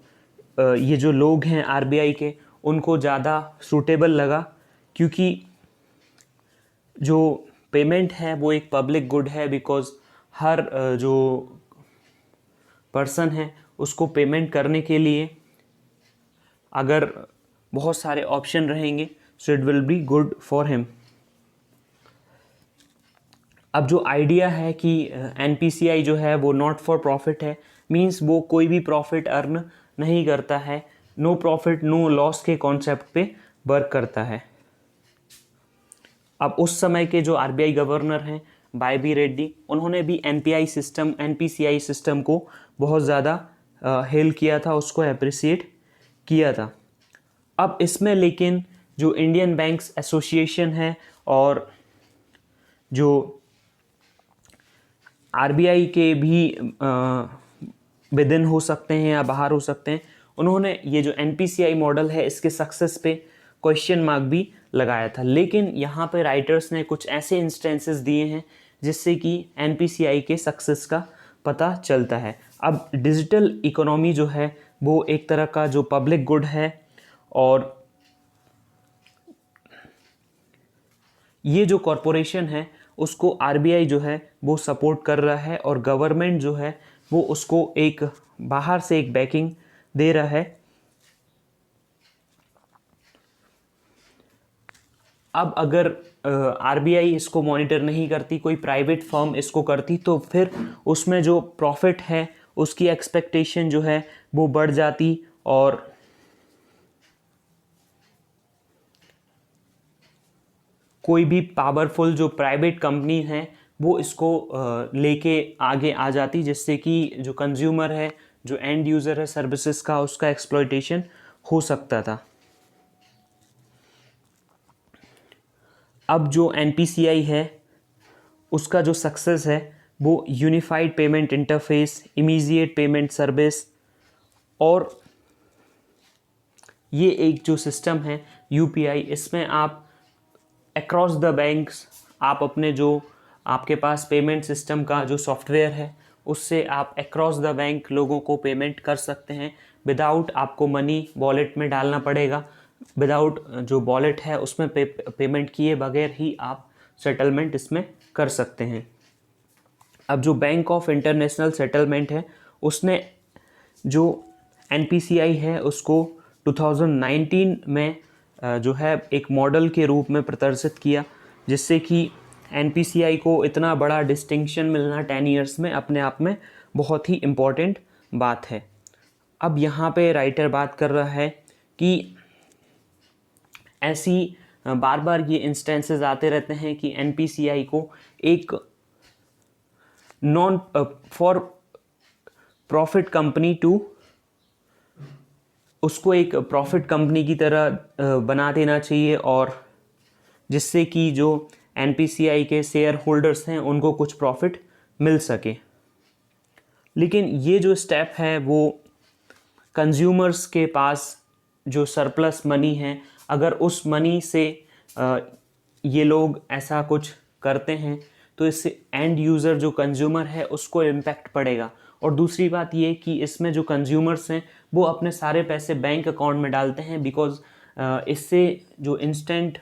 ये जो लोग हैं आरबीआई के उनको ज़्यादा सूटेबल लगा, क्योंकि जो पेमेंट है वो एक पब्लिक गुड है, बिकॉज़ हर जो पर्सन है उसको पेमेंट करने के लिए अगर बहुत सारे ऑप्शन रहेंगे सो it will be good for him. अब जो आइडिया है कि एनपीसीआई जो है वो नॉट फॉर प्रॉफिट है, मींस वो कोई भी प्रॉफिट अर्न नहीं करता है, नो प्रॉफिट नो लॉस के कॉन्सेप्ट पे वर्क करता है। अब उस समय के जो आरबीआई गवर्नर हैं वाई.बी. रेड्डी, उन्होंने भी एनपीसीआई सिस्टम को बहुत ज़्यादा हेल किया था, उसको अप्रिसिएट किया था। अब इसमें लेकिन जो इंडियन बैंक्स एसोसिएशन है और जो आरबीआई के भी विद इन हो सकते हैं या बाहर हो सकते हैं, उन्होंने ये जो एनपीसीआई मॉडल है इसके सक्सेस पे क्वेश्चन मार्क भी लगाया था। लेकिन यहाँ पे राइटर्स ने कुछ ऐसे इंस्टेंसेस दिए हैं जिससे कि एनपीसीआई के सक्सेस का पता चलता है। अब डिजिटल इकोनॉमी जो है वो एक तरह का जो पब्लिक गुड है, और ये जो कॉरपोरेशन है उसको आरबीआई जो है वो सपोर्ट कर रहा है, और गवर्नमेंट जो है वो उसको एक बाहर से एक बैकिंग दे रहा है। अब अगर आरबीआई इसको मॉनिटर नहीं करती, कोई प्राइवेट फर्म इसको करती, तो फिर उसमें जो प्रॉफिट है उसकी एक्सपेक्टेशन जो है वो बढ़ जाती, और कोई भी पावरफुल जो प्राइवेट कंपनी है वो इसको लेके आगे आ जाती, जिससे कि जो कंज्यूमर है, जो एंड यूज़र है सर्विसेज का, उसका एक्सप्लॉयटेशन हो सकता था। अब जो एनपीसीआई है उसका जो सक्सेस है वो unified payment interface, immediate payment service, और ये एक जो सिस्टम है यूपीआई, इसमें आप अक्रॉस द बैंक्स आप अपने जो आपके पास पेमेंट सिस्टम का जो सॉफ्टवेयर है उससे आप अक्रॉस द बैंक लोगों को पेमेंट कर सकते हैं विदाउट आपको मनी वॉलेट में डालना पड़ेगा। विदाउट जो वॉलेट है उसमें पेमेंट किए बगैर ही आप सेटलमेंट इसमें कर सकते हैं। अब जो बैंक ऑफ इंटरनेशनल सेटलमेंट है उसने जो एनपीसीआई है उसको 2019 में जो है एक मॉडल के रूप में प्रदर्शित किया, जिससे कि एनपीसीआई को इतना बड़ा डिस्टिंक्शन मिलना 10 इयर्स में अपने आप में बहुत ही इम्पॉर्टेंट बात है। अब यहाँ पे राइटर बात कर रहा है कि ऐसी बार बार ये इंस्टेंसेस आते रहते हैं कि एनपीसीआई को एक non for profit company to, उसको एक प्रॉफिट कंपनी की तरह बना देना चाहिए, और जिससे कि जो एनपीसीआई के शेयर होल्डर्स हैं उनको कुछ प्रॉफिट मिल सके। लेकिन ये जो स्टेप है वो कंज्यूमर्स के पास जो सरप्लस मनी है, अगर उस मनी से ये लोग ऐसा कुछ करते हैं तो इससे एंड यूज़र जो कंज्यूमर है उसको इम्पैक्ट पड़ेगा। और दूसरी बात ये कि इसमें जो कंज्यूमर्स हैं वो अपने सारे पैसे बैंक अकाउंट में डालते हैं, बिकॉज़ इससे जो इंस्टेंट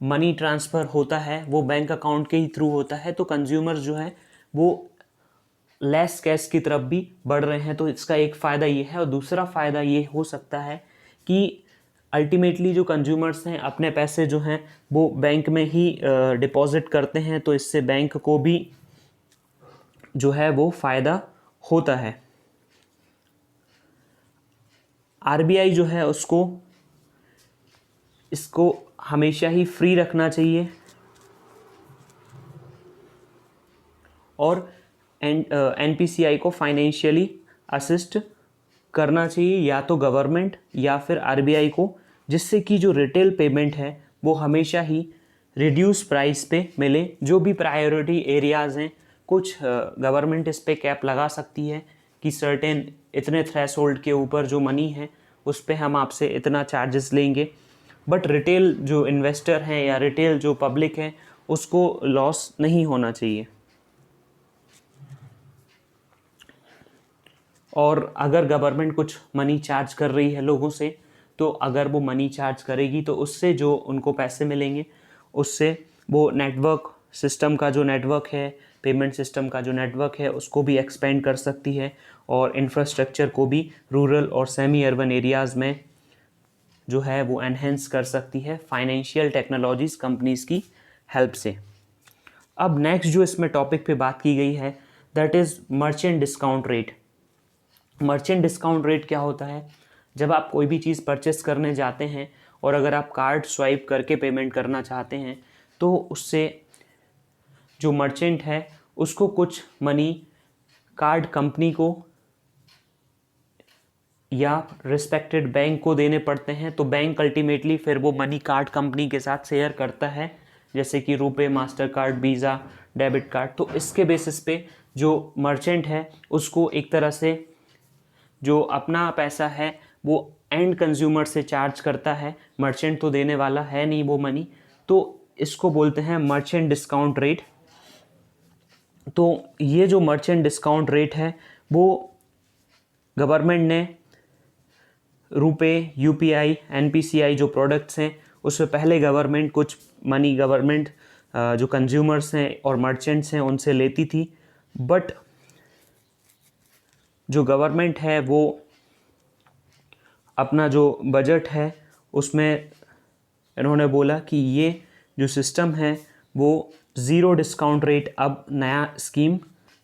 मनी ट्रांसफ़र होता है वो बैंक अकाउंट के ही थ्रू होता है, तो कंज्यूमर्स जो है वो लेस कैश की तरफ भी बढ़ रहे हैं। तो इसका एक फ़ायदा ये है, और दूसरा फ़ायदा ये हो सकता है कि अल्टीमेटली जो कंज्यूमर्स हैं अपने पैसे जो हैं वो बैंक में ही डिपॉजिट करते हैं, तो इससे बैंक को भी जो है वो फ़ायदा होता है। आरबीआई जो है इसको हमेशा ही फ्री रखना चाहिए, और एनपीसीआई को फाइनेंशियली असिस्ट करना चाहिए, या तो गवर्नमेंट या फिर आरबीआई को, जिससे कि जो रिटेल पेमेंट है वो हमेशा ही रिड्यूस प्राइस पे मिले। जो भी प्रायोरिटी एरियाज़ हैं, कुछ गवर्नमेंट इस पे कैप लगा सकती है कि सर्टेन इतने थ्रेशोल्ड के ऊपर जो मनी है उस पे हम आपसे इतना चार्जेस लेंगे, बट रिटेल जो इन्वेस्टर हैं या रिटेल जो पब्लिक है उसको लॉस नहीं होना चाहिए। और अगर गवर्नमेंट कुछ मनी चार्ज कर रही है लोगों से, तो अगर वो मनी चार्ज करेगी तो उससे जो उनको पैसे मिलेंगे उससे वो नेटवर्क सिस्टम का जो नेटवर्क है, पेमेंट सिस्टम का जो नेटवर्क है उसको भी एक्सपेंड कर सकती है, और इंफ्रास्ट्रक्चर को भी रूरल और सेमी अर्बन एरियाज़ में जो है वो एनहेंस कर सकती है फाइनेंशियल टेक्नोलॉजीज़ कंपनीज़ की हेल्प से। अब नेक्स्ट जो इसमें टॉपिक पे बात की गई है that is merchant discount rate. Merchant discount rate क्या होता है? जब आप कोई भी चीज़ परचेस करने जाते हैं और अगर आप कार्ड स्वाइप करके पेमेंट करना चाहते हैं तो उससे जो मर्चेंट है उसको कुछ मनी कार्ड कंपनी को या रिस्पेक्टेड बैंक को देने पड़ते हैं, तो बैंक अल्टीमेटली फिर वो मनी कार्ड कंपनी के साथ शेयर करता है, जैसे कि RuPay, master card, visa, debit card. तो इसके बेसिस पे जो मर्चेंट है उसको एक तरह से जो अपना पैसा है वो एंड कंज्यूमर से चार्ज करता है, मर्चेंट तो देने वाला है नहीं वो मनी, तो इसको बोलते हैं मर्चेंट डिस्काउंट रेट। तो ये जो मर्चेंट डिस्काउंट रेट है वो गवर्नमेंट ने रुपे, यूपीआई, एनपीसीआई जो प्रोडक्ट्स हैं उससे पहले गवर्नमेंट कुछ मनी गवर्नमेंट जो कंज्यूमर्स हैं और मर्चेंट्स हैं उनसे लेती थी, बट जो गवर्नमेंट है वो अपना जो बजट है उसमें इन्होंने बोला कि ये जो सिस्टम है वो ज़ीरो डिस्काउंट रेट अब नया स्कीम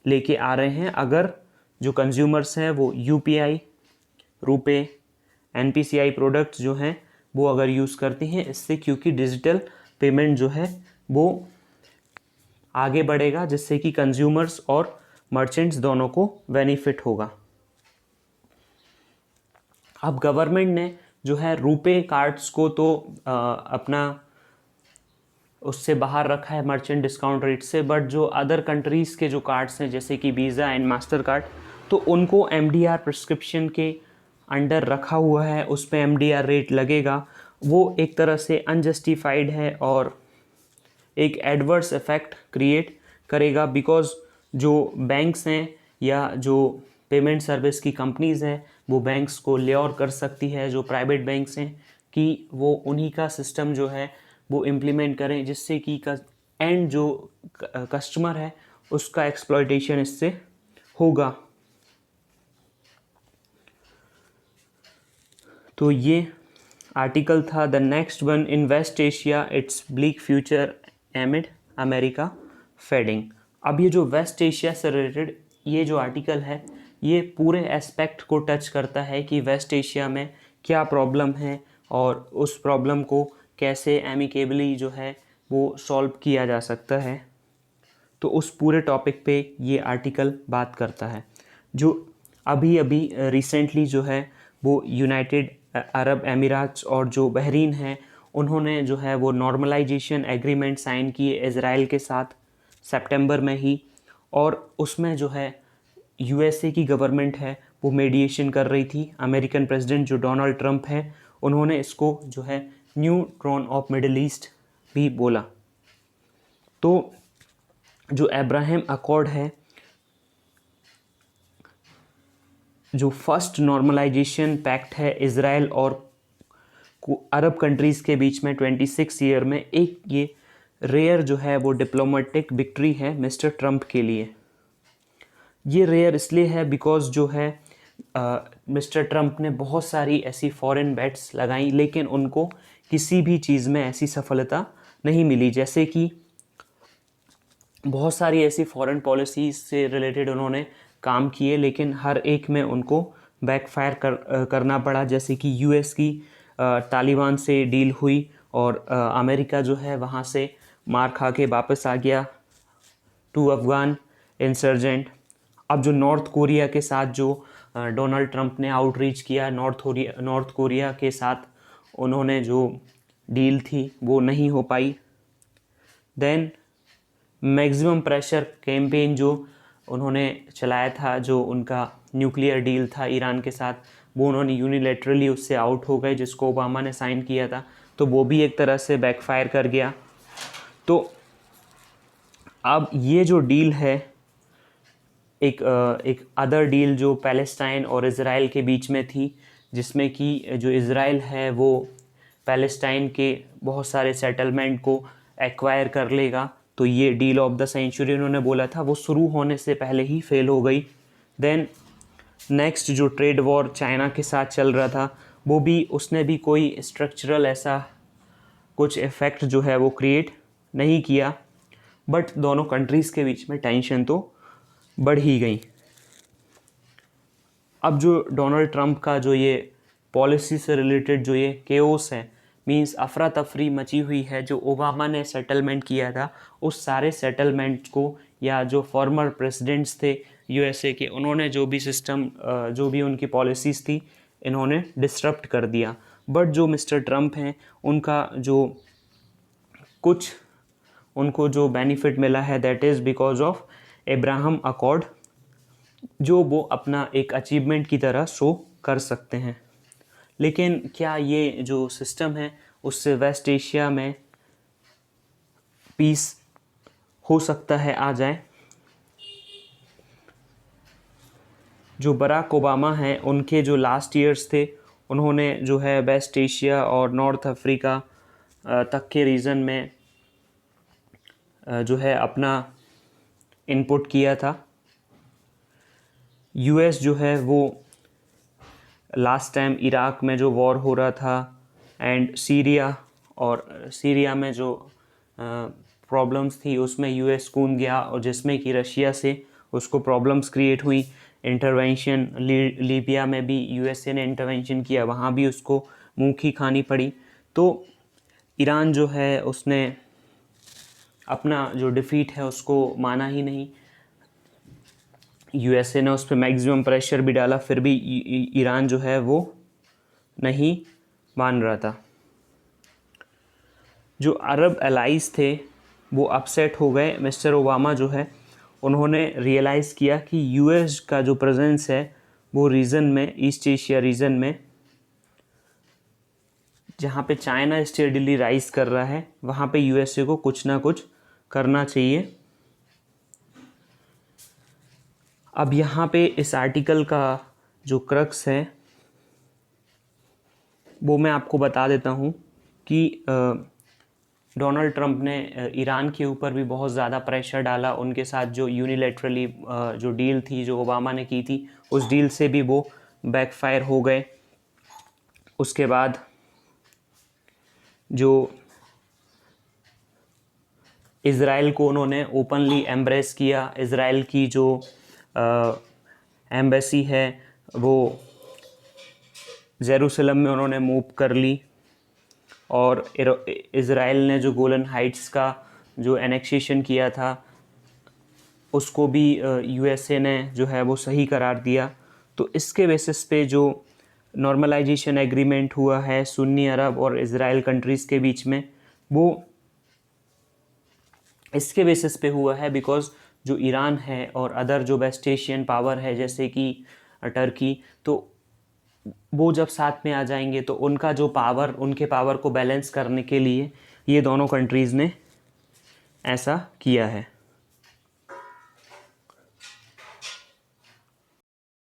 लेके आ रहे हैं। अगर जो कंज्यूमर्स हैं वो यूपीआई, रुपे, एनपीसीआई प्रोडक्ट्स जो हैं वो अगर यूज़ करती हैं इससे, क्योंकि डिजिटल पेमेंट जो है वो आगे बढ़ेगा जिससे कि कंज्यूमर्स और मर्चेंट्स दोनों को बेनिफिट होगा। अब गवर्नमेंट ने जो है रुपे कार्ड्स को तो अपना उससे बाहर रखा है मर्चेंट डिस्काउंट रेट से, बट जो अदर कंट्रीज़ के जो कार्ड्स हैं जैसे कि वीज़ा एंड मास्टर कार्ड, तो उनको एमडीआर प्रिस्क्रिप्शन के अंडर रखा हुआ है, उस पर एमडीआर रेट लगेगा। वो एक तरह से अनजस्टिफाइड है और एक एडवर्स इफेक्ट क्रिएट करेगा, बिकॉज़ जो बैंक्स हैं या जो पेमेंट सर्विस की कंपनीज़ हैं वो बैंक्स को ल्योर कर सकती है, जो प्राइवेट बैंक्स हैं, कि वो उन्हीं का सिस्टम जो है वो इम्प्लीमेंट करें, जिससे कि एंड जो कस्टमर है उसका एक्सप्लॉयटेशन इससे होगा। तो ये आर्टिकल था the next one in West Asia it's bleak future amid America fading. अब ये जो वेस्ट एशिया से रिलेटेड ये जो आर्टिकल है ये पूरे एस्पेक्ट को टच करता है कि वेस्ट एशिया में क्या प्रॉब्लम है और उस प्रॉब्लम को कैसे एमिकेबली जो है वो सॉल्व किया जा सकता है। तो उस पूरे टॉपिक पे ये आर्टिकल बात करता है। जो अभी अभी रिसेंटली जो है वो यूनाइटेड अरब अमीरात्स और जो बहरीन है उन्होंने जो है वो नॉर्मलाइजेशन एग्रीमेंट साइन किए इज़राइल के साथ सितंबर में ही। और उसमें जो है यूएसए की गवर्नमेंट है वो मीडिएशन कर रही थी। अमेरिकन प्रेसिडेंट जो डोनाल्ड ट्रंप है उन्होंने इसको जो है new drawn of middle east भी बोला। तो जो अब्राहम अकॉर्ड है, जो फर्स्ट नॉर्मलाइजेशन पैक्ट है इज़राइल और अरब कंट्रीज़ के बीच में 26 ईयर में, एक ये रेयर जो है वो डिप्लोमेटिक विक्ट्री है मिस्टर ट्रंप के लिए। ये रेयर इसलिए है बिकॉज जो है मिस्टर ट्रंप ने बहुत सारी ऐसी फॉरेन बेट्स लगाई लेकिन उनको किसी भी चीज़ में ऐसी सफलता नहीं मिली। जैसे कि बहुत सारी ऐसी फॉरेन पॉलिसीज से रिलेटेड उन्होंने काम किए लेकिन हर एक में उनको बैकफायर करना पड़ा। जैसे कि यूएस की तालिबान से डील हुई और अमेरिका जो है वहाँ से मार खा के वापस आ गया टू अफगान इंसर्जेंट। अब जो नॉर्थ कोरिया के साथ जो डोनाल्ड ट्रंप ने आउटरीच किया, नॉर्थ कोरिया के साथ उन्होंने जो डील थी वो नहीं हो पाई। देन मैक्सिमम प्रेशर कैंपेन जो उन्होंने चलाया था, जो उनका न्यूक्लियर डील था ईरान के साथ, वो उन्होंने यूनिलैटरली उससे आउट हो गए जिसको ओबामा ने साइन किया था, तो वो भी एक तरह से बैकफायर कर गया। तो अब ये जो डील है, एक अदर डील जो पैलेस्टाइन और इज़राइल के बीच में थी, जिसमें कि जो इज़राइल है वो पैलेस्टाइन के बहुत सारे सेटलमेंट को एक्वायर कर लेगा। तो ये डील ऑफ द सेंचुरी उन्होंने बोला था, वो शुरू होने से पहले ही फेल हो गई। देन नेक्स्ट जो ट्रेड वॉर चाइना के साथ चल रहा था, वो भी उसने भी कोई स्ट्रक्चरल ऐसा कुछ इफ़ेक्ट जो है वो क्रिएट नहीं किया, बट दोनों कंट्रीज़ के बीच में टेंशन तो बढ़ ही गई। अब जो डोनाल्ड ट्रंप का जो ये पॉलिसी से रिलेटेड जो ये केओस है, मींस अफरा तफरी मची हुई है, जो ओबामा ने सेटलमेंट किया था उस सारे सेटलमेंट को, या जो फॉर्मर प्रेसिडेंट्स थे यूएसए के, उन्होंने जो भी सिस्टम जो भी उनकी पॉलिसीज़ थी इन्होंने डिसरप्ट कर दिया। बट जो मिस्टर ट्रंप हैं उनका जो कुछ उनको जो बेनिफिट मिला है that is because of Abraham accord, जो वो अपना एक अचीवमेंट की तरह शो कर सकते हैं। लेकिन क्या ये जो सिस्टम है उससे वेस्ट एशिया में पीस हो सकता है आ जाए? जो बराक ओबामा हैं उनके जो लास्ट ईयर्स थे, उन्होंने जो है वेस्ट एशिया और नॉर्थ अफ्रीका तक के रीजन में जो है अपना इनपुट किया था। यूएस जो है वो लास्ट टाइम इराक में जो वॉर हो रहा था एंड सीरिया में जो प्रॉब्लम्स थी उसमें यूएस कूद गया, और जिसमें कि रशिया से उसको प्रॉब्लम्स क्रिएट हुई। इंटरवेंशन लीबिया में भी यूएसए ने इंटरवेंशन किया, वहाँ भी उसको मुँह की खानी पड़ी। तो ईरान जो है उसने अपना जो डिफीट है उसको माना ही नहीं। यूएसए ने उस पर मैक्सिमम प्रेशर भी डाला, फिर भी ईरान जो है वो नहीं मान रहा था। जो अरब एलाइज थे वो अपसेट हो गए। मिस्टर ओबामा जो है उन्होंने रियलाइज़ किया कि यूएस का जो प्रेजेंस है वो रीजन में, ईस्ट एशिया रीजन में, जहाँ पे चाइना स्टेडली राइज कर रहा है, वहाँ पे यूएसए को कुछ ना कुछ करना चाहिए। अब यहाँ पे इस आर्टिकल का जो क्रक्स है वो मैं आपको बता देता हूँ कि डोनाल्ड ट्रंप ने ईरान के ऊपर भी बहुत ज़्यादा प्रेशर डाला। उनके साथ जो यूनिलैटरली जो डील थी जो ओबामा ने की थी, उस डील से भी वो बैकफायर हो गए। उसके बाद जो इज़राइल को उन्होंने ओपनली एम्ब्रेस किया, इज़राइल की जो एम्बेसी है वो जेरूसलम में उन्होंने मूव कर ली, और इज़राइल ने जो गोलन हाइट्स का जो एनेक्सेशन किया था उसको भी यूएसए ने जो है वो सही करार दिया। तो इसके बेसिस पे जो नॉर्मलाइजेशन एग्रीमेंट हुआ है सुन्नी अरब और इज़राइल कंट्रीज़ के बीच में, वो इसके बेसिस पे हुआ है बिकॉज़ जो ईरान है और अदर जो वेस्ट एशियन पावर है जैसे कि टर्की, तो वो जब साथ में आ जाएंगे तो उनका जो पावर, उनके पावर को बैलेंस करने के लिए ये दोनों कंट्रीज़ ने ऐसा किया है।